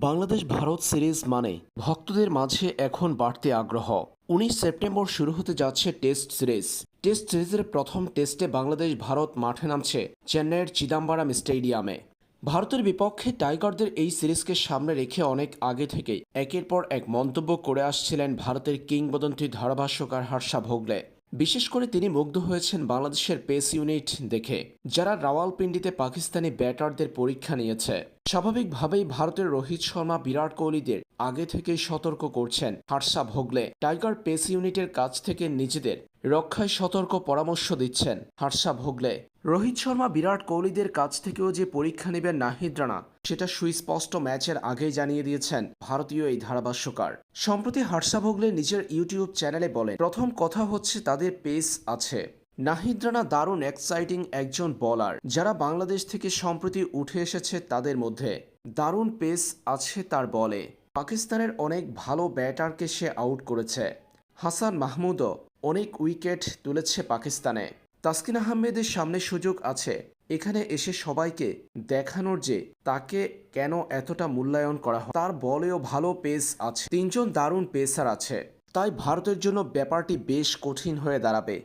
Bangladesh Bharat series মানে ভক্তদের মাঝে এখন বাড়তি আগ্রহ। ১৯ সেপ্টেম্বর শুরু হতে যাচ্ছে টেস্ট সিরিজ। টেস্ট সিরিজের প্রথম টেস্টে বাংলাদেশ ভারত মাঠে নামছে চেন্নাইয়ের চিদাম্বরম স্টেডিয়ামে। ভারতের বিপক্ষে টাইগারদের এই সিরিজকে সামনে রেখে অনেক আগে থেকেই একের পর এক মন্তব্য করে আসছিলেন ভারতের কিংবদন্তি ধারাভাষ্যকার হর্ষা ভোগলে। বিশেষ করে তিনি মুগ্ধ হয়েছেন বাংলাদেশের পেস ইউনিট দেখে, যারা রাওয়ালপিন্ডিতে পাকিস্তানি ব্যাটারদের পরীক্ষা নিয়েছে। স্বাভাবিকভাবেই ভারতের রোহিত শর্মা, বিরাট কোহলিদের আগে থেকেই সতর্ক করছেন হর্ষা ভোগলে। টাইগার পেস ইউনিটের কাছ থেকে নিজেদের রক্ষায় সতর্ক পরামর্শ দিচ্ছেন হর্ষা ভোগলে। রোহিত শর্মা, বিরাট কোহলিদের কাছ থেকেও যে পরীক্ষা নেবেন নাহিদ রানা, সেটা সুস্পষ্ট ম্যাচের আগেই জানিয়ে দিয়েছেন ভারতীয় এই ধারাভাষ্যকার। সম্প্রতি হর্ষা ভোগলে নিজের ইউটিউব চ্যানেলে বলেন, প্রথম কথা হচ্ছে তাদের পেস আছে। নাহিদ রানা দারুণ এক্সাইটিং একজন বোলার, যারা বাংলাদেশ থেকে সম্প্রতি উঠে এসেছে তাদের মধ্যে দারুণ পেস আছে তার বলে। পাকিস্তানের অনেক ভালো ব্যাটারকে সে আউট করেছে। হাসান মাহমুদও অনেক উইকেট তুলেছে পাকিস্তানে। তাসকিন আহমেদের সামনে সুযোগ আছে এখানে এসে সবাইকে দেখানোর যে তাকে কেন এতটা মূল্যায়ন করা হয়। তার বলেও ভালো পেস আছে, তিনজন দারুণ পেসার আছে। তাই ভারতের জন্য ব্যাপারটি বেশ কঠিন হয়ে দাঁড়াবে।